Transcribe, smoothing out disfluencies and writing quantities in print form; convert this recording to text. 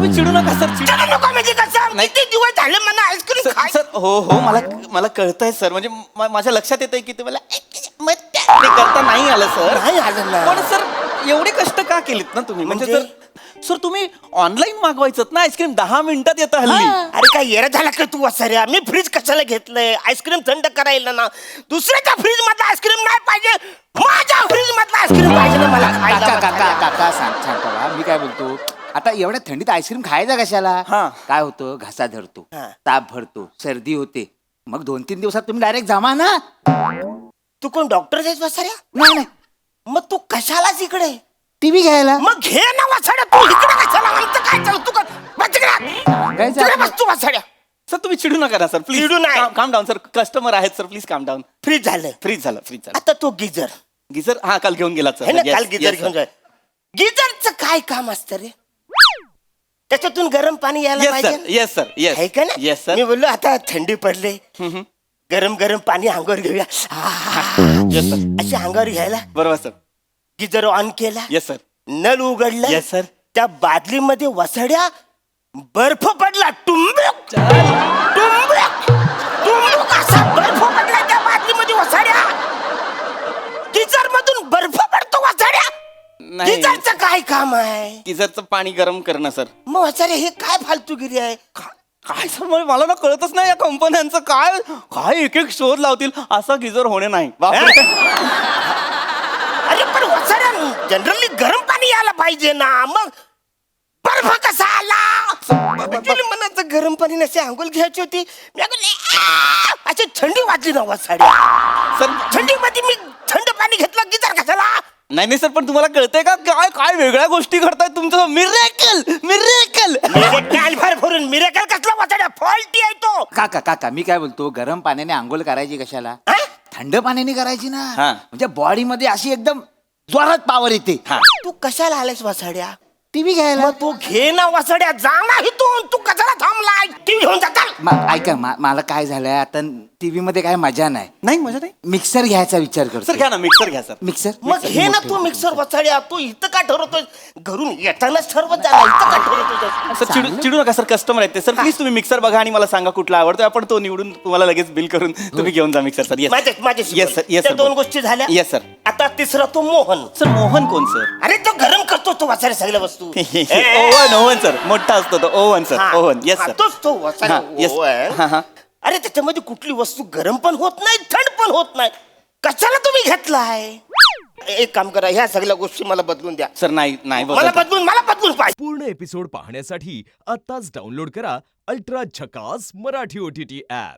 तुम्ही चिडू नका सर. चिडू नका म्हणजे कसं? किती दिवस झाले मला आईस्क्रीम खाय. सर हो हो मला कळतंय सर. म्हणजे माझ्या लक्षात येतंय की तुम्हाला ते करता नाही आलं सर. नाही आलं ना. पण सर एवढे कष्ट का केलेत ना तुम्ही? म्हणजे सर तुम्ही ऑनलाईन मागवायचं ना आईस्क्रीम, 10 मिनिटात येतं हल्ली. अरे काय येरा झाला का तू वसाऱ्या? मी फ्रीज कशाला घेतलंय? आईस्क्रीम थंड करायला ना. दुसऱ्याच्या फ्रीज मधला आईस्क्रीम नाही पाहिजे, माझ्या फ्रीज मधला आईस्क्रीम पाहिजे ना मला खायला. काका शांत व्हा. मी काय बोलतो, आता एवढ्या थंडीत आईस्क्रीम खायचा कशाला? काय होतं, घसा धरतो, ताप भरतो, सर्दी होते, मग 2-3 दिवसात तुम्ही डायरेक्ट जमा ना. तू कोण डॉक्टर आहेस वसाऱ्या? नाही मग तू कशालाच इकडे? टीव्ही घ्यायला. मग घे ना वसाड्या. तू इकडे कशाला? आमचं काय चालू? तू बस तू वसाड्या. सर तुम्ही चिडू नका ना सर प्लीज. चिडू नाही. काम डाऊन सर. कस्टमर आहेत सर, प्लीज काम डाऊन. फ्रीज झालं. फ्रीज झालं. आता तो गिजर गिझर हा काल घेऊन गेला है ना, सर. काल गिजर घेऊन जाय. गिजरचं काय काम असतं रे? त्याच्यातून गरम पाणी यायला पाहिजे ना? येस सर येस आहे का ना? Yes sir. मी बोललो आता थंडी पडले, गरम गरम पाणी अंगावर घेऊया. Yes sir. अशी अंगावर घ्यायला बरोबर सर. गिजर ऑन केला, येस सर. नल उघडला. Yes sir. त्या बादलीमध्ये वसड्या बर्फ पडला. टुंबुक टुंबुक टुंबुक असा बर्फ पडला त्या बादलीमध्ये वसड्या. गिजर मधून बर्फ पडतो वसड्या. नाही गिजरचं काय काम आहे? गिझरचं पाणी गरम करणं सर. मग वसड्या हे काय फालतूगिरी आहे? काय सर मला ना कळतच नाही या कंपन्यांचं काय काय एक एक शोध लावतील. असा गिझर होणे नाही बापरे. अरे पण वसड्या जनरली गरम पाणी यायला पाहिजे ना. मग बर्फ कसा आला? Actually मला तर गरम पाणी नसे आंघोळ घ्यायची होती. मी अशी थंडी वाजली ना वसाड्या. सर थंडीमध्ये मी थंड पाणी घेतलं गिजर कशाला? नाही सर पण तुम्हाला कळतंय का काय काय वेगळ्या गोष्टी घडतायत तुमचं. Miracle miracle. भर भरून मिरेकल कसला वसाड्या? फॉल्टी आहे तो. काका मी काय बोलतो, गरम पाण्याने आंघोळ करायची कशाला? हा? थंड पाण्याने करायची ना. हा. म्हणजे बॉडी मध्ये अशी एकदम जोरात पावर येते. तू कशाला आलास वसाड्या? टीव्ही घ्यायला. मग तू घे ना वसाड्या. जा ना इथून. तू कशाला थांबलाय? टीव्ही घेऊन जाताल. ऐका मला काय झालंय आता, टीव्ही मध्ये काय मजा नाही. नाही मजा नाही. मिक्सर घ्यायचा विचार करतो. सर घ्या ना मिक्सर घ्या सर. मिक्सर मग घे ना तू मिक्सर वसाड्या. तू इथं का ठरवतोय? घरून येतानाच ठरवत जा ना. इथं का ठरवतोय? सर चिडू नका सर. कस्टमर आहेत ते. सर प्लीज तुम्ही मिक्सर बघा आणि मला सांगा कुठला आवडतो. आपण तो निवडून तुम्हाला लगेच बिल करून तुम्ही घेऊन जा मिक्सर सर. माझ्याशी येस सर येस त्या सर. 2 गोष्टी झाल्या. Yes sir. आता तिसरा तो मोहन. सर मोहन कोण सर? अरे तो गरम करतो तो वसाड्या सगळ्या वस्तू. Oven sir. मोठा असतो तो oven sir. Oven yes sir. तोच तो वसाड्या येस. ओव्हन. अरे त्याच्यामध्ये कुठली वस्तू गरम पण होत नाही, थंड पण होत नाही. कशाला तुम्ही घेतलाय? एक काम करा, ह्या सगळ्या गोष्टी मला बदलून द्या. सर नाही मला बदलून पाहिजे. पूर्ण एपिसोड पाहण्यासाठी आत्ताच डाउनलोड करा अल्ट्रा झकास मराठी OTT ऍप.